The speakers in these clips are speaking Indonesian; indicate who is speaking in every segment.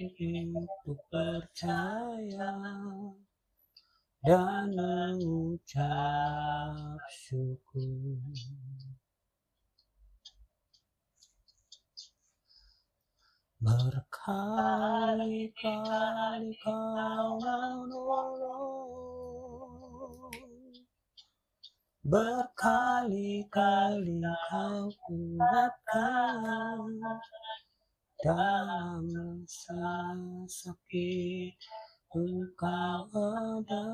Speaker 1: untuk percaya dan mengucap syukur. Berkali-kali Kau menolong, berkali-kali Kau kuatkan dalam masa sakit. Engkau ada,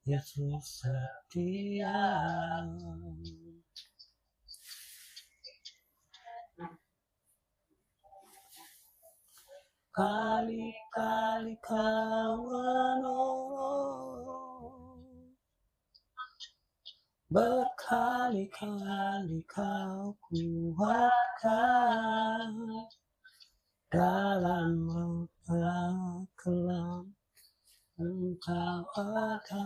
Speaker 1: Yesus setia. Kali-kali Kau menolong, berkali-kali Kau kuatkan dalam masa kelam. Engkau ada,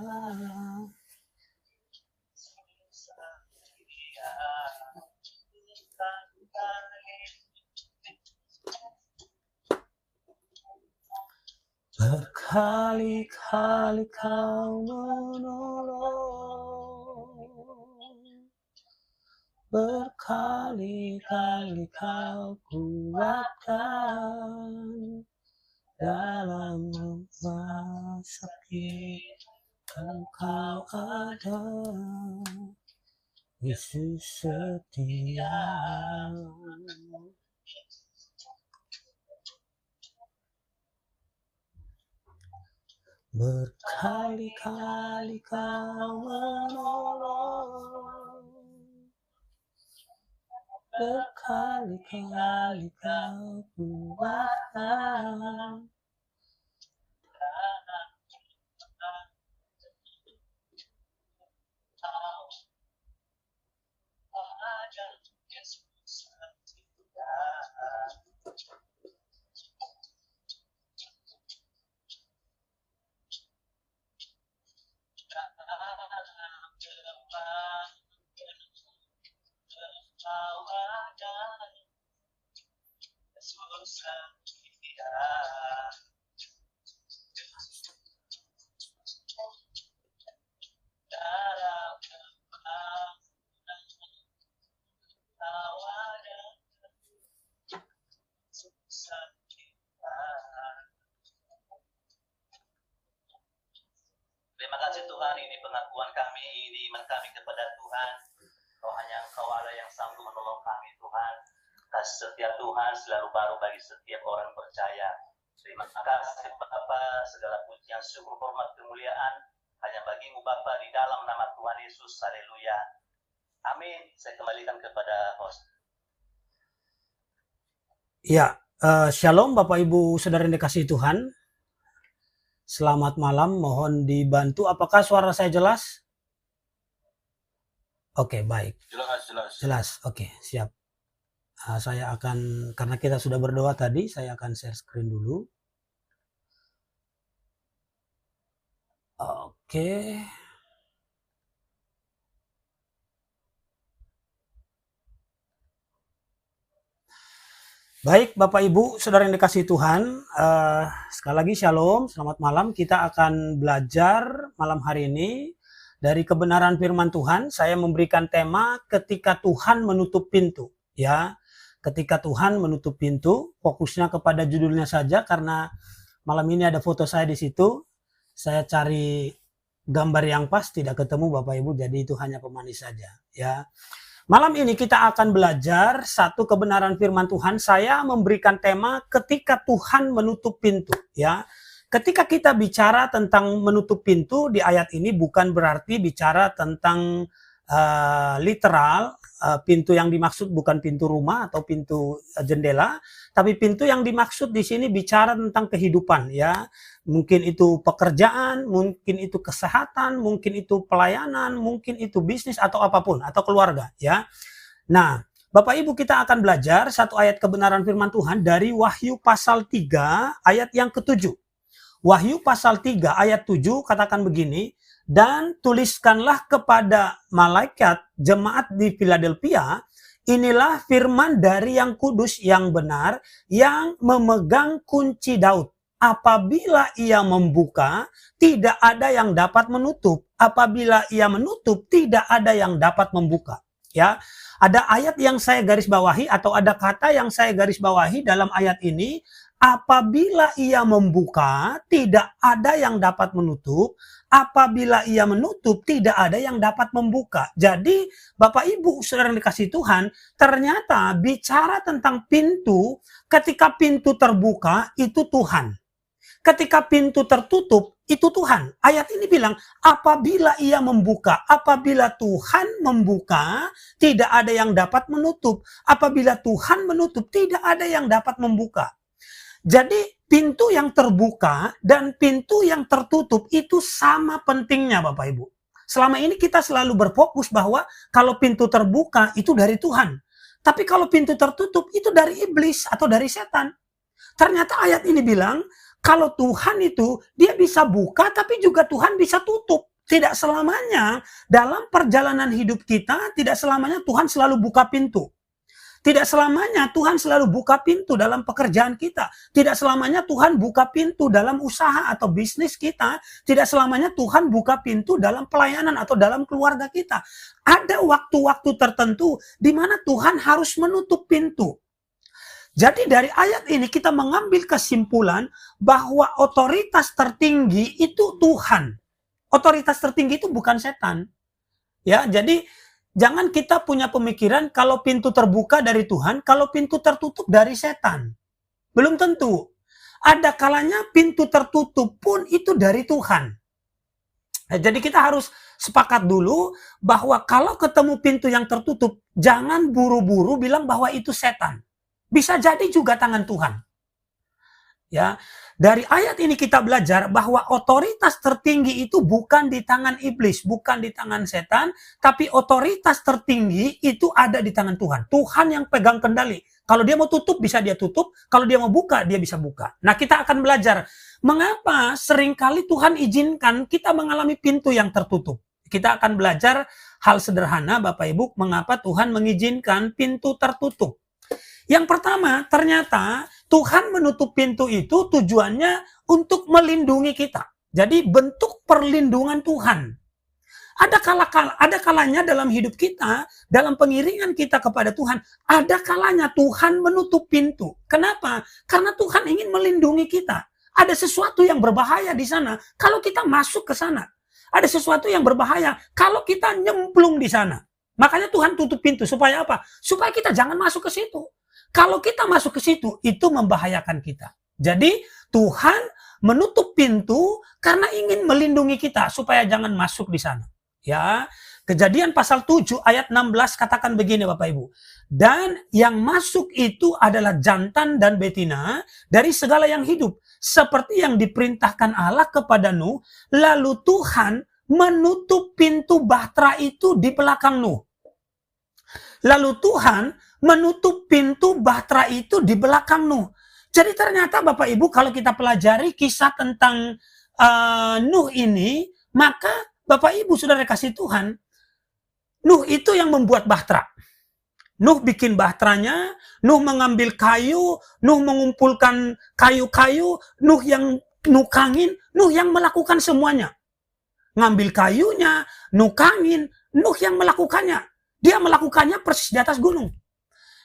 Speaker 1: berkali-kali Kau menolong, berkali-kali Kau kuatkan dalam masa sakit. Engkau ada, Yesus setia. Berkali-kali Kau menolong, berkali-kali Kau kuatkan
Speaker 2: Terima kasih Tuhan, ini pengakuan kami, ini iman kami kepada Tuhan. Kau hanya Engkau Allah yang sanggup menolong kami Tuhan. Kasih setia Tuhan selalu baru bagi setiap orang percaya. Terima kasih Bapa, segala pujian, syukur, hormat, kemuliaan hanya bagimu Bapa di dalam nama Tuhan Yesus. Haleluya. Amin. Saya kembalikan kepada host.
Speaker 1: Ya, shalom Bapak Ibu Saudara yang dikasihi Tuhan. Selamat malam, mohon dibantu. Apakah suara saya jelas? Oke, baik. Jelas. Oke, siap. Saya akan, karena kita sudah berdoa tadi, saya akan share screen dulu. Oke. Baik Bapak Ibu Saudara yang dikasihi Tuhan, sekali lagi shalom, selamat malam. Kita akan belajar malam hari ini dari kebenaran firman Tuhan. Saya memberikan tema ketika Tuhan menutup pintu, ya. Ketika Tuhan menutup pintu, fokusnya kepada judulnya saja karena malam ini ada foto saya di situ. Saya cari gambar yang pas, tidak ketemu Bapak Ibu, jadi itu hanya pemanis saja, ya. Malam ini kita akan belajar satu kebenaran firman Tuhan. Saya memberikan tema ketika Tuhan menutup pintu, ya. Ketika kita bicara tentang menutup pintu di ayat ini bukan berarti bicara tentang literal, pintu yang dimaksud bukan pintu rumah atau pintu jendela, tapi pintu yang dimaksud di sini bicara tentang kehidupan, ya. Mungkin itu pekerjaan, mungkin itu kesehatan, mungkin itu pelayanan, mungkin itu bisnis atau apapun, atau keluarga, ya. Nah, Bapak Ibu, kita akan belajar satu ayat kebenaran firman Tuhan dari Wahyu pasal 3 ayat yang ke-7. Wahyu pasal 3 ayat 7 katakan begini, dan tuliskanlah kepada malaikat jemaat di Philadelphia, inilah firman dari yang kudus yang benar, yang memegang kunci Daud. Apabila ia membuka, tidak ada yang dapat menutup. Apabila ia menutup, tidak ada yang dapat membuka. Ya, ada ayat yang saya garis bawahi atau ada kata yang saya garis bawahi dalam ayat ini. Apabila ia membuka, tidak ada yang dapat menutup. Apabila ia menutup, tidak ada yang dapat membuka. Jadi, Bapak Ibu, saudara yang dikasihi Tuhan, ternyata bicara tentang pintu, ketika pintu terbuka, itu Tuhan. Ketika pintu tertutup, itu Tuhan. Ayat ini bilang, apabila ia membuka, apabila Tuhan membuka, tidak ada yang dapat menutup. Apabila Tuhan menutup, tidak ada yang dapat membuka. Jadi pintu yang terbuka dan pintu yang tertutup itu sama pentingnya Bapak Ibu. Selama ini kita selalu berfokus bahwa kalau pintu terbuka itu dari Tuhan. Tapi kalau pintu tertutup itu dari iblis atau dari setan. Ternyata ayat ini bilang kalau Tuhan itu dia bisa buka tapi juga Tuhan bisa tutup. Tidak selamanya dalam perjalanan hidup kita, tidak selamanya Tuhan selalu buka pintu. Tidak selamanya Tuhan selalu buka pintu dalam pekerjaan kita. Tidak selamanya Tuhan buka pintu dalam usaha atau bisnis kita. Tidak selamanya Tuhan buka pintu dalam pelayanan atau dalam keluarga kita. Ada waktu-waktu tertentu di mana Tuhan harus menutup pintu. Jadi dari ayat ini kita mengambil kesimpulan bahwa otoritas tertinggi itu Tuhan. Otoritas tertinggi itu bukan setan. Ya, jadi jangan kita punya pemikiran kalau pintu terbuka dari Tuhan, kalau pintu tertutup dari setan. Belum tentu. Ada kalanya pintu tertutup pun itu dari Tuhan. Nah, jadi kita harus sepakat dulu bahwa kalau ketemu pintu yang tertutup, jangan buru-buru bilang bahwa itu setan. Bisa jadi juga tangan Tuhan. Ya, dari ayat ini kita belajar bahwa otoritas tertinggi itu bukan di tangan iblis, bukan di tangan setan, tapi otoritas tertinggi itu ada di tangan Tuhan. Tuhan yang pegang kendali. Kalau dia mau tutup, bisa dia tutup. Kalau dia mau buka, dia bisa buka. Nah, kita akan belajar mengapa seringkali Tuhan izinkan kita mengalami pintu yang tertutup. Kita akan belajar hal sederhana, Bapak Ibu, mengapa Tuhan mengizinkan pintu tertutup. Yang pertama, ternyata Tuhan menutup pintu itu tujuannya untuk melindungi kita. Jadi bentuk perlindungan Tuhan. Ada kalanya dalam hidup kita, dalam pengiringan kita kepada Tuhan, ada kalanya Tuhan menutup pintu. Kenapa? Karena Tuhan ingin melindungi kita. Ada sesuatu yang berbahaya di sana kalau kita masuk ke sana. Ada sesuatu yang berbahaya kalau kita nyemplung di sana. Makanya Tuhan tutup pintu supaya apa? Supaya kita jangan masuk ke situ. Kalau kita masuk ke situ, itu membahayakan kita. Jadi, Tuhan menutup pintu karena ingin melindungi kita supaya jangan masuk di sana. Ya, Kejadian pasal 7 ayat 16 katakan begini Bapak Ibu. Dan yang masuk itu adalah jantan dan betina dari segala yang hidup. Seperti yang diperintahkan Allah kepada Nuh. Lalu Tuhan menutup pintu bahtera itu di belakang Nuh. Lalu Tuhan menutup pintu bahtera itu di belakang Nuh. Jadi ternyata Bapak Ibu kalau kita pelajari kisah tentang Nuh ini, maka Bapak Ibu saudara kasih Tuhan, Nuh itu yang membuat bahtera. Nuh bikin bahteranya, Nuh mengambil kayu, Nuh mengumpulkan kayu-kayu, Nuh yang nukangin, Nuh yang melakukan semuanya. Ngambil kayunya, nukangin, Nuh yang melakukannya. Dia melakukannya persis di atas gunung.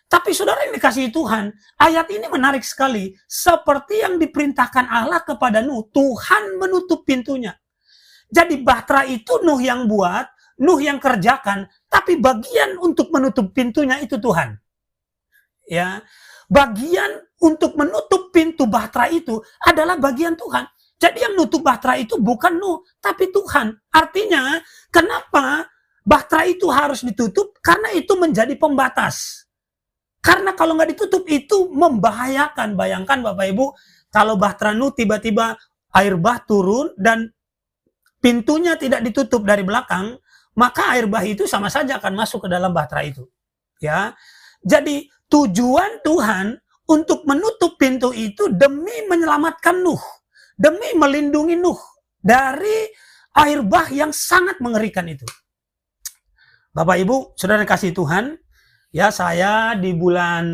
Speaker 1: Tapi saudara yang dikasihi Tuhan, ayat ini menarik sekali. Seperti yang diperintahkan Allah kepada Nuh, Tuhan menutup pintunya. Jadi bahtera itu Nuh yang buat, Nuh yang kerjakan, tapi bagian untuk menutup pintunya itu Tuhan. Ya, bagian untuk menutup pintu bahtera itu adalah bagian Tuhan. Jadi yang nutup bahtera itu bukan Nuh, tapi Tuhan. Artinya, kenapa bahtera itu harus ditutup? Karena itu menjadi pembatas. Karena kalau nggak ditutup itu membahayakan. Bayangkan Bapak Ibu, kalau bahtera Nuh tiba-tiba air bah turun dan pintunya tidak ditutup dari belakang, maka air bah itu sama saja akan masuk ke dalam bahtera itu. Ya, jadi tujuan Tuhan untuk menutup pintu itu demi menyelamatkan Nuh, demi melindungi Nuh dari air bah yang sangat mengerikan itu. Bapak Ibu, saudara kasih Tuhan, Ya, saya di bulan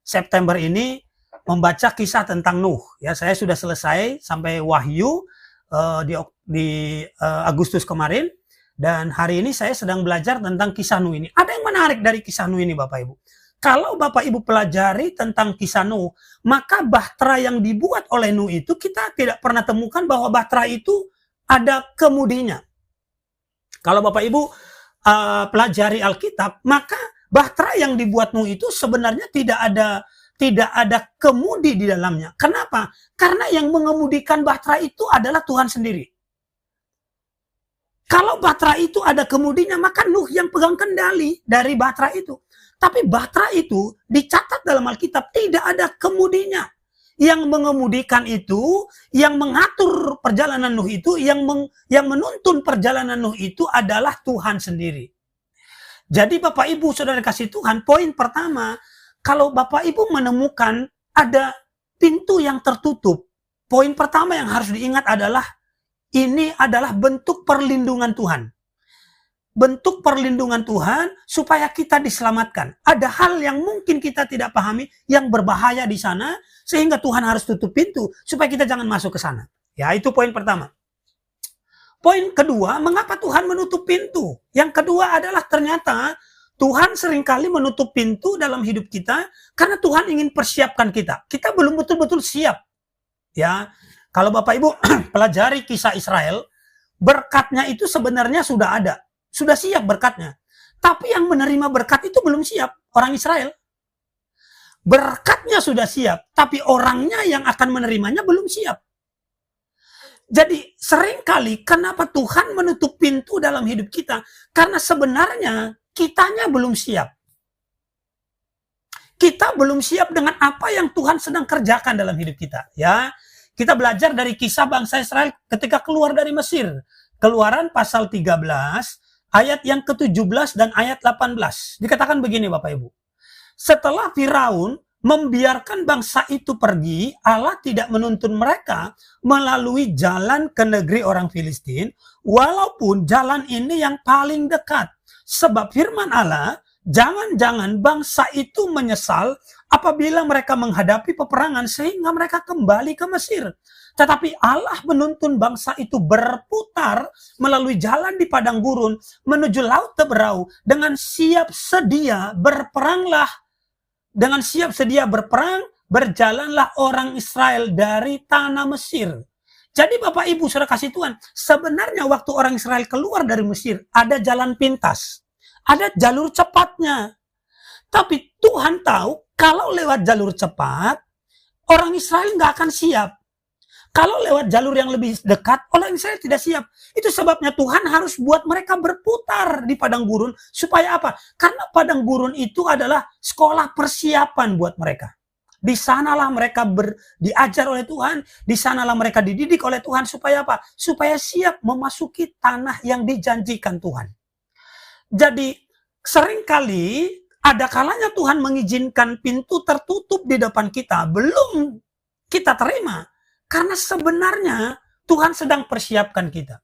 Speaker 1: September ini membaca kisah tentang Nuh. Ya, saya sudah selesai sampai Wahyu di Agustus kemarin, dan hari ini saya sedang belajar tentang kisah Nuh ini. Ada yang menarik dari kisah Nuh ini, Bapak Ibu. Kalau Bapak Ibu pelajari tentang kisah Nuh, maka bahtera yang dibuat oleh Nuh itu kita tidak pernah temukan bahwa bahtera itu ada kemudinya. Kalau Bapak Ibu pelajari Alkitab, maka bahtera yang dibuat Nuh itu sebenarnya tidak ada kemudi di dalamnya. Kenapa? Karena yang mengemudikan bahtera itu adalah Tuhan sendiri. Kalau bahtera itu ada kemudinya, maka Nuh yang pegang kendali dari bahtera itu. Tapi bahtera itu dicatat dalam Alkitab tidak ada kemudinya. Yang mengemudikan itu, yang mengatur perjalanan Nuh itu, yang menuntun perjalanan Nuh itu adalah Tuhan sendiri. Jadi Bapak Ibu Saudara kasih Tuhan, poin pertama, kalau Bapak Ibu menemukan ada pintu yang tertutup, poin pertama yang harus diingat adalah ini adalah bentuk perlindungan Tuhan. Bentuk perlindungan Tuhan supaya kita diselamatkan. Ada hal yang mungkin kita tidak pahami yang berbahaya di sana sehingga Tuhan harus tutup pintu supaya kita jangan masuk ke sana. Ya, itu poin pertama. Poin kedua, mengapa Tuhan menutup pintu? Yang kedua adalah ternyata Tuhan seringkali menutup pintu dalam hidup kita karena Tuhan ingin persiapkan kita. Kita belum betul-betul siap. Ya, kalau Bapak Ibu pelajari kisah Israel, berkatnya itu sebenarnya sudah ada. Sudah siap berkatnya. Tapi yang menerima berkat itu belum siap. Orang Israel. Berkatnya sudah siap. Tapi orangnya yang akan menerimanya belum siap. Jadi seringkali kenapa Tuhan menutup pintu dalam hidup kita? Karena sebenarnya kitanya belum siap. Kita belum siap dengan apa yang Tuhan sedang kerjakan dalam hidup kita. Ya, kita belajar dari kisah bangsa Israel ketika keluar dari Mesir. Keluaran pasal 13, ayat yang ke-17 dan ayat 18. Dikatakan begini Bapak Ibu. Setelah Firaun membiarkan bangsa itu pergi, Allah tidak menuntun mereka melalui jalan ke negeri orang Filistin, walaupun jalan ini yang paling dekat. Sebab firman Allah, jangan-jangan bangsa itu menyesal apabila mereka menghadapi peperangan sehingga mereka kembali ke Mesir. Tetapi Allah menuntun bangsa itu berputar melalui jalan di padang gurun menuju laut Teberau dengan siap sedia berperanglah. Dengan siap sedia berperang, berjalanlah orang Israel dari tanah Mesir. Jadi Bapak Ibu Saudara kasih Tuhan, sebenarnya waktu orang Israel keluar dari Mesir, ada jalan pintas. Ada jalur cepatnya. Tapi Tuhan tahu, kalau lewat jalur cepat, orang Israel nggak akan siap. Kalau lewat jalur yang lebih dekat, orang Israel tidak siap. Itu sebabnya Tuhan harus buat mereka berputar di padang gurun. Supaya apa? Karena padang gurun itu adalah sekolah persiapan buat mereka. Di sanalah mereka diajar oleh Tuhan. Di sanalah mereka dididik oleh Tuhan. Supaya apa? Supaya siap memasuki tanah yang dijanjikan Tuhan. Jadi seringkali ada kalanya Tuhan mengizinkan pintu tertutup di depan kita. Belum kita terima. Karena sebenarnya Tuhan sedang persiapkan kita.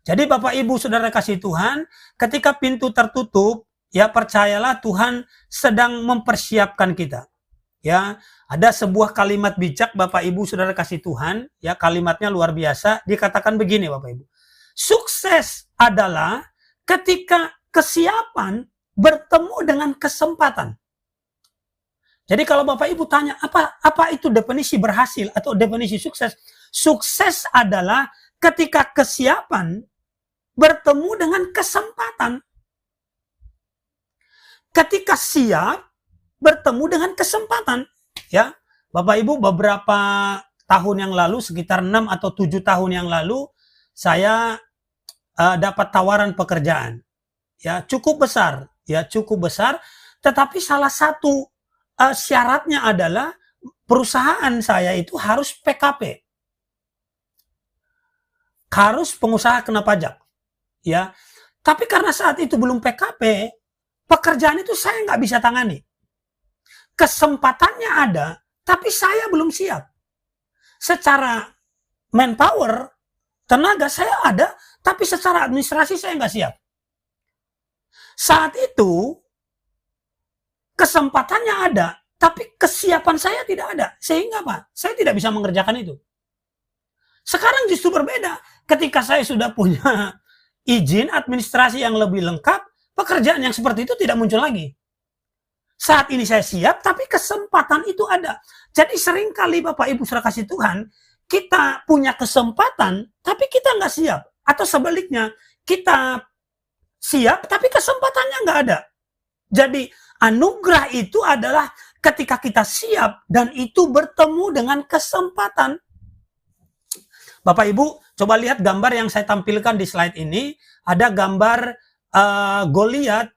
Speaker 1: Jadi Bapak Ibu Saudara kasih Tuhan, ketika pintu tertutup, ya percayalah Tuhan sedang mempersiapkan kita. Ya, ada sebuah kalimat bijak Bapak Ibu Saudara kasih Tuhan, ya kalimatnya luar biasa, dikatakan begini Bapak Ibu. Sukses adalah ketika kesiapan bertemu dengan kesempatan. Jadi kalau Bapak Ibu tanya, apa itu definisi berhasil atau definisi sukses? Sukses adalah ketika kesiapan bertemu dengan kesempatan. Ketika siap bertemu dengan kesempatan. Ya, Bapak Ibu beberapa tahun yang lalu, sekitar 6 atau 7 tahun yang lalu, saya dapat tawaran pekerjaan. Ya, cukup besar. Tetapi salah satu syaratnya adalah perusahaan saya itu harus PKP. Harus pengusaha kena pajak. Ya. Tapi karena saat itu belum PKP, pekerjaan itu saya nggak bisa tangani. Kesempatannya ada, tapi saya belum siap. Secara manpower, tenaga saya ada, tapi secara administrasi saya nggak siap. Saat itu kesempatannya ada, tapi kesiapan saya tidak ada. Sehingga apa? Saya tidak bisa mengerjakan itu. Sekarang justru berbeda. Ketika saya sudah punya izin administrasi yang lebih lengkap, pekerjaan yang seperti itu tidak muncul lagi. Saat ini saya siap, tapi kesempatan itu ada. Jadi seringkali Bapak Ibu saudara kasih Tuhan, kita punya kesempatan, tapi kita nggak siap. Atau sebaliknya, kita siap, tapi kesempatannya nggak ada. Jadi anugerah itu adalah ketika kita siap dan itu bertemu dengan kesempatan. Bapak Ibu, coba lihat gambar yang saya tampilkan di slide ini. Ada gambar Goliat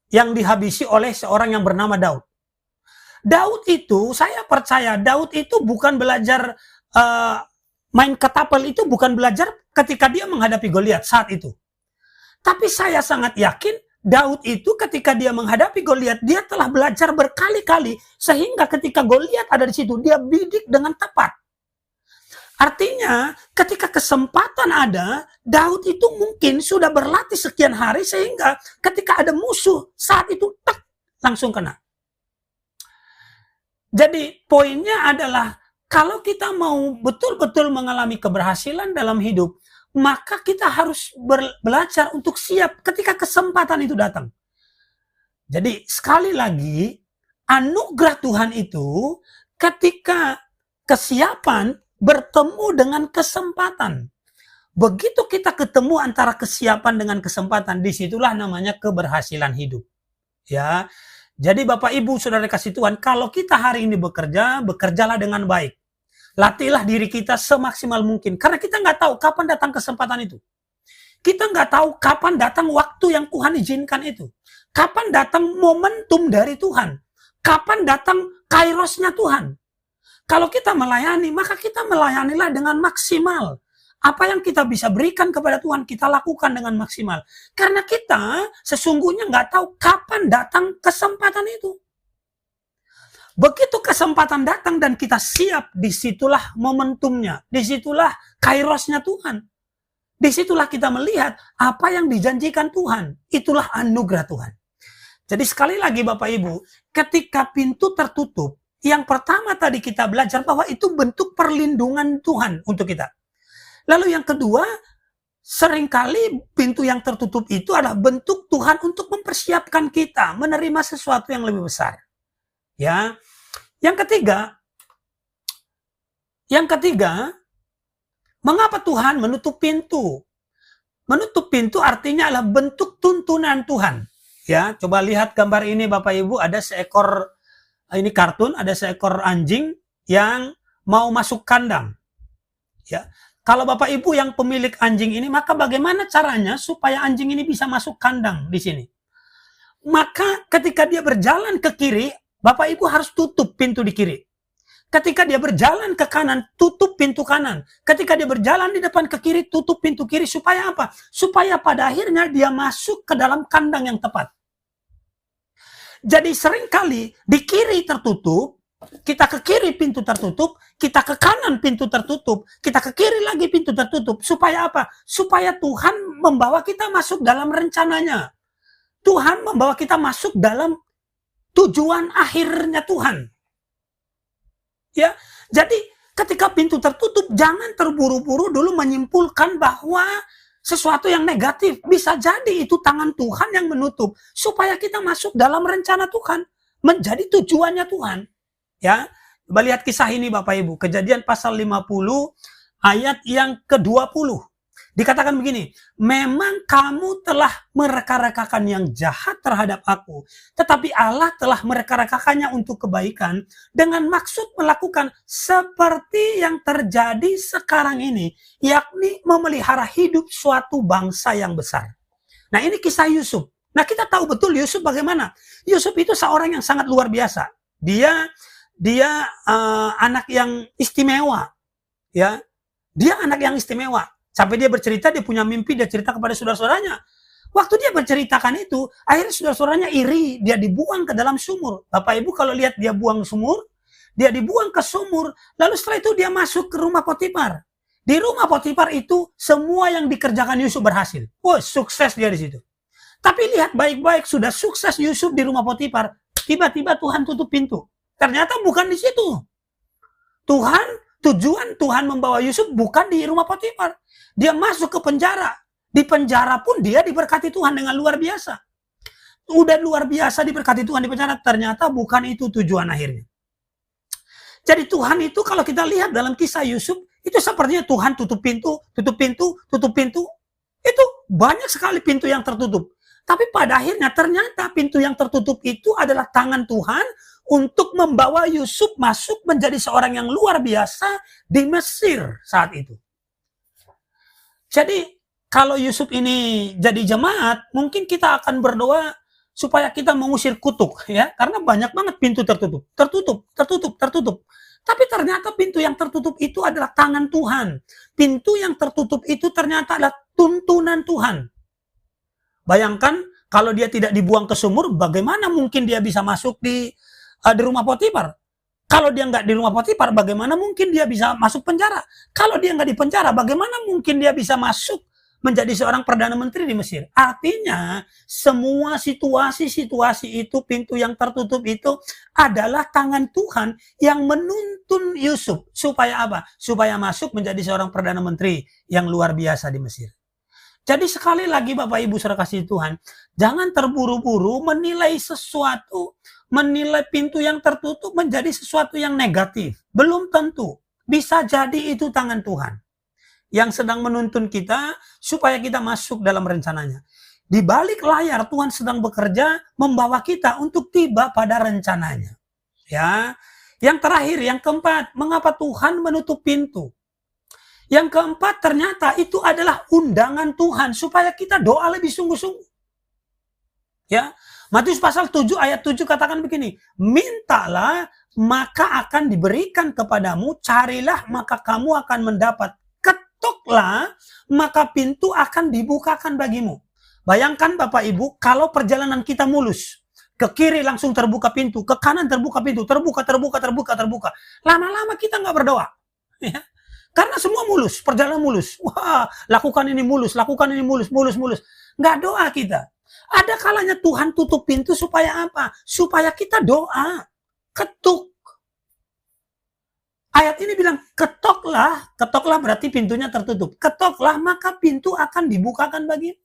Speaker 1: yang dihabisi oleh seorang yang bernama Daud. Daud itu, saya percaya Daud itu bukan belajar main ketapel itu bukan belajar ketika dia menghadapi Goliat saat itu. Tapi saya sangat yakin Daud itu ketika dia menghadapi Goliat, dia telah belajar berkali-kali sehingga ketika Goliat ada di situ, dia bidik dengan tepat. Artinya, ketika kesempatan ada, Daud itu mungkin sudah berlatih sekian hari sehingga ketika ada musuh, saat itu tek, langsung kena. Jadi, poinnya adalah kalau kita mau betul-betul mengalami keberhasilan dalam hidup, maka kita harus belajar untuk siap ketika kesempatan itu datang. Jadi, sekali lagi, anugerah Tuhan itu ketika kesiapan bertemu dengan kesempatan. Begitu kita ketemu antara kesiapan dengan kesempatan, disitulah namanya keberhasilan hidup. Ya, jadi Bapak Ibu Saudara kasih Tuhan, kalau kita hari ini bekerja, bekerjalah dengan baik. Latihlah diri kita semaksimal mungkin, karena kita nggak tahu kapan datang kesempatan itu. Kita nggak tahu kapan datang waktu yang Tuhan izinkan itu. Kapan datang momentum dari Tuhan. Kapan datang kairosnya Tuhan. Kalau kita melayani, maka kita melayanilah dengan maksimal. Apa yang kita bisa berikan kepada Tuhan, kita lakukan dengan maksimal. Karena kita sesungguhnya nggak tahu kapan datang kesempatan itu. Begitu kesempatan datang dan kita siap, disitulah momentumnya. Disitulah kairosnya Tuhan. Disitulah kita melihat apa yang dijanjikan Tuhan. Itulah anugerah Tuhan. Jadi sekali lagi Bapak Ibu, ketika pintu tertutup, yang pertama tadi kita belajar bahwa itu bentuk perlindungan Tuhan untuk kita. Lalu yang kedua, seringkali pintu yang tertutup itu adalah bentuk Tuhan untuk mempersiapkan kita menerima sesuatu yang lebih besar. Ya. Yang ketiga, mengapa Tuhan menutup pintu? Menutup pintu artinya adalah bentuk tuntunan Tuhan. Ya, coba lihat gambar ini Bapak Ibu, ada seekor ini kartun, ada seekor anjing yang mau masuk kandang. Ya. Kalau Bapak Ibu yang pemilik anjing ini, maka bagaimana caranya supaya anjing ini bisa masuk kandang di sini? Maka ketika dia berjalan ke kiri, Bapak Ibu harus tutup pintu di kiri. Ketika dia berjalan ke kanan, tutup pintu kanan. Ketika dia berjalan di depan ke kiri, tutup pintu kiri. Supaya apa? Supaya pada akhirnya dia masuk ke dalam kandang yang tepat. Jadi seringkali di kiri tertutup, kita ke kiri pintu tertutup, kita ke kanan pintu tertutup, kita ke kiri lagi pintu tertutup. Supaya apa? Supaya Tuhan membawa kita masuk dalam rencananya. Tuhan membawa kita masuk dalam tujuan akhirnya Tuhan. Ya, jadi ketika pintu tertutup, jangan terburu-buru dulu menyimpulkan bahwa sesuatu yang negatif. Bisa jadi itu tangan Tuhan yang menutup supaya kita masuk dalam rencana Tuhan, menjadi tujuannya Tuhan. Ya, coba lihat kisah ini Bapak Ibu, Kejadian pasal 50 ayat yang ke-20. Dikatakan begini, memang kamu telah mereka-rekakan yang jahat terhadap aku, tetapi Allah telah mereka-rekakannya untuk kebaikan dengan maksud melakukan seperti yang terjadi sekarang ini, yakni memelihara hidup suatu bangsa yang besar. Nah, ini kisah Yusuf. Nah, kita tahu betul Yusuf bagaimana. Yusuf itu seorang yang sangat luar biasa. Dia anak yang istimewa. Ya, dia anak yang istimewa. Sampai dia bercerita, dia punya mimpi, dia cerita kepada saudara-saudaranya. Waktu dia berceritakan itu, akhirnya saudara-saudaranya iri, dia dibuang ke dalam sumur. Bapak Ibu kalau lihat dia buang sumur, dia dibuang ke sumur, lalu setelah itu dia masuk ke rumah Potifar. Di rumah Potifar itu, semua yang dikerjakan Yusuf berhasil. Wah, sukses dia di situ. Tapi lihat baik-baik, sudah sukses Yusuf di rumah Potifar, tiba-tiba Tuhan tutup pintu. Ternyata bukan di situ. Tujuan Tuhan membawa Yusuf bukan di rumah Potifar. Dia masuk ke penjara. Di penjara pun dia diberkati Tuhan dengan luar biasa. Udah luar biasa diberkati Tuhan di penjara, ternyata bukan itu tujuan akhirnya. Jadi Tuhan itu kalau kita lihat dalam kisah Yusuf, itu sepertinya Tuhan tutup pintu, tutup pintu, tutup pintu. Itu banyak sekali pintu yang tertutup. Tapi pada akhirnya ternyata pintu yang tertutup itu adalah tangan Tuhan untuk membawa Yusuf masuk menjadi seorang yang luar biasa di Mesir saat itu. Jadi kalau Yusuf ini jadi jemaat, mungkin kita akan berdoa supaya kita mengusir kutuk, ya, karena banyak banget pintu tertutup. Tapi ternyata pintu yang tertutup itu adalah tangan Tuhan. Pintu yang tertutup itu ternyata adalah tuntunan Tuhan. Bayangkan kalau dia tidak dibuang ke sumur, bagaimana mungkin dia bisa masuk di rumah Potifar? Kalau dia nggak di rumah Potifar, bagaimana mungkin dia bisa masuk penjara? Kalau dia nggak di penjara, bagaimana mungkin dia bisa masuk menjadi seorang Perdana Menteri di Mesir? Artinya, semua situasi-situasi itu, pintu yang tertutup itu adalah tangan Tuhan yang menuntun Yusuf. Supaya apa? Supaya masuk menjadi seorang Perdana Menteri yang luar biasa di Mesir. Jadi sekali lagi Bapak Ibu saudara kasih Tuhan, jangan terburu-buru menilai sesuatu, menilai pintu yang tertutup menjadi sesuatu yang negatif. Belum tentu. Bisa jadi itu tangan Tuhan yang sedang menuntun kita supaya kita masuk dalam rencananya. Di balik layar Tuhan sedang bekerja membawa kita untuk tiba pada rencananya. Ya. Yang terakhir, yang keempat, mengapa Tuhan menutup pintu? Yang keempat, ternyata itu adalah undangan Tuhan supaya kita doa lebih sungguh-sungguh. Ya. Matius pasal 7 ayat 7 katakan begini, mintalah maka akan diberikan kepadamu, carilah maka kamu akan mendapat, ketoklah maka pintu akan dibukakan bagimu. Bayangkan Bapak Ibu, kalau perjalanan kita mulus, ke kiri langsung terbuka pintu, ke kanan terbuka pintu, terbuka. Lama-lama kita nggak berdoa. Ya. Karena semua mulus, perjalanan mulus. Wah, lakukan ini mulus. Nggak doa kita. Ada kalanya Tuhan tutup pintu supaya apa? Supaya kita doa. Ketuk. Ayat ini bilang, ketoklah. Ketoklah berarti pintunya tertutup. Ketoklah maka pintu akan dibukakan bagimu.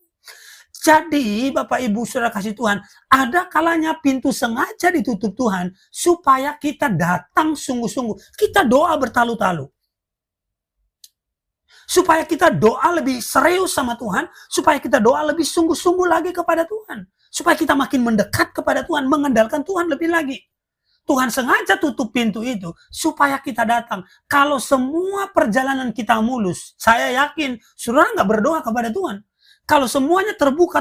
Speaker 1: Jadi Bapak Ibu saudara kasih Tuhan, ada kalanya pintu sengaja ditutup Tuhan supaya kita datang sungguh-sungguh. Kita doa bertalu-talu. Supaya kita doa lebih serius sama Tuhan, supaya kita doa lebih sungguh-sungguh lagi kepada Tuhan. Supaya kita makin mendekat kepada Tuhan, mengandalkan Tuhan lebih lagi. Tuhan sengaja tutup pintu itu supaya kita datang. Kalau semua perjalanan kita mulus, saya yakin saudara nggak berdoa kepada Tuhan. Kalau semuanya terbuka,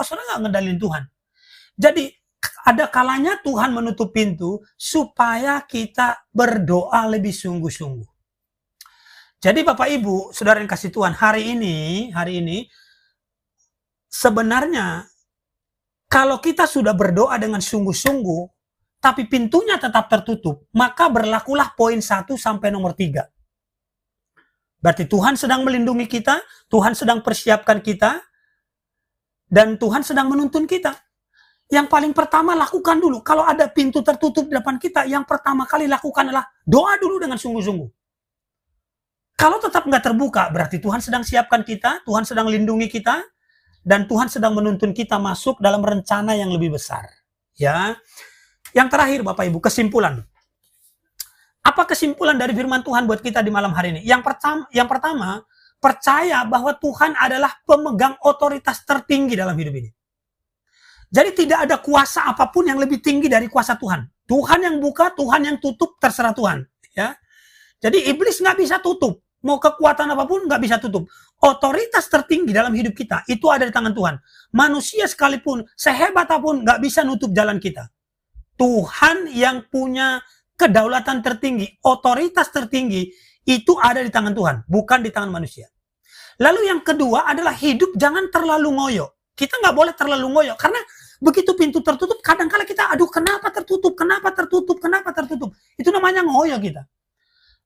Speaker 1: saudara nggak ngedalin Tuhan. Jadi ada kalanya Tuhan menutup pintu supaya kita berdoa lebih sungguh-sungguh. Jadi Bapak Ibu, saudara yang kasih Tuhan, hari ini sebenarnya kalau kita sudah berdoa dengan sungguh-sungguh, tapi pintunya tetap tertutup, maka berlakulah poin 1 sampai nomor 3. Berarti Tuhan sedang melindungi kita, Tuhan sedang persiapkan kita, dan Tuhan sedang menuntun kita. Yang paling pertama lakukan dulu, kalau ada pintu tertutup di depan kita, yang pertama kali lakukan adalah doa dulu dengan sungguh-sungguh. Kalau tetap nggak terbuka, berarti Tuhan sedang siapkan kita, Tuhan sedang lindungi kita, dan Tuhan sedang menuntun kita masuk dalam rencana yang lebih besar. Ya. Yang terakhir Bapak Ibu, kesimpulan. Apa kesimpulan dari firman Tuhan buat kita di malam hari ini? Yang pertama, percaya bahwa Tuhan adalah pemegang otoritas tertinggi dalam hidup ini. Jadi tidak ada kuasa apapun yang lebih tinggi dari kuasa Tuhan. Tuhan yang buka, Tuhan yang tutup, terserah Tuhan. Ya. Jadi iblis nggak bisa tutup. Mau kekuatan apapun nggak bisa tutup. Otoritas tertinggi dalam hidup kita itu ada di tangan Tuhan. Manusia sekalipun, sehebat apapun nggak bisa nutup jalan kita. Tuhan yang punya kedaulatan tertinggi, otoritas tertinggi, itu ada di tangan Tuhan, bukan di tangan manusia. Lalu yang kedua adalah hidup jangan terlalu ngoyo. Kita nggak boleh terlalu ngoyo, karena begitu pintu tertutup, kadang-kala kita, aduh kenapa tertutup. Itu namanya ngoyo kita.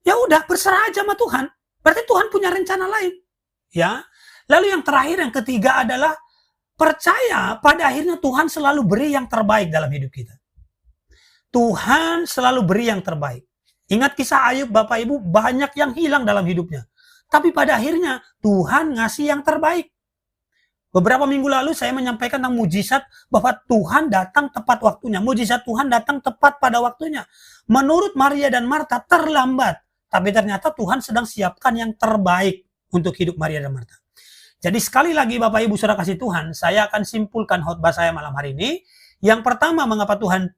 Speaker 1: Ya udah, berserah aja sama Tuhan. Berarti Tuhan punya rencana lain. Ya. Lalu yang terakhir, yang ketiga adalah percaya pada akhirnya Tuhan selalu beri yang terbaik dalam hidup kita. Tuhan selalu beri yang terbaik. Ingat kisah Ayub, Bapak Ibu, banyak yang hilang dalam hidupnya. Tapi pada akhirnya Tuhan ngasih yang terbaik. Beberapa minggu lalu saya menyampaikan tentang mujizat bahwa Tuhan datang tepat waktunya. Mujizat Tuhan datang tepat pada waktunya. Menurut Maria dan Marta terlambat. Tapi ternyata Tuhan sedang siapkan yang terbaik untuk hidup Maria dan Marta. Jadi sekali lagi Bapak Ibu Saudara kasih Tuhan, saya akan simpulkan khotbah saya malam hari ini. Yang pertama, mengapa Tuhan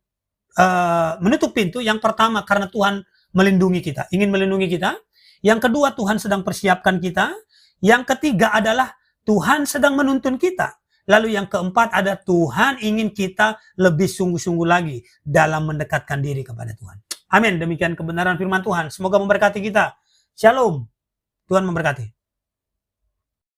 Speaker 1: menutup pintu? Yang pertama, karena Tuhan melindungi kita, ingin melindungi kita. Yang kedua, Tuhan sedang persiapkan kita. Yang ketiga adalah Tuhan sedang menuntun kita. Lalu yang keempat ada Tuhan ingin kita lebih sungguh-sungguh lagi dalam mendekatkan diri kepada Tuhan. Amin. Demikian kebenaran firman Tuhan. Semoga memberkati kita. Shalom. Tuhan memberkati.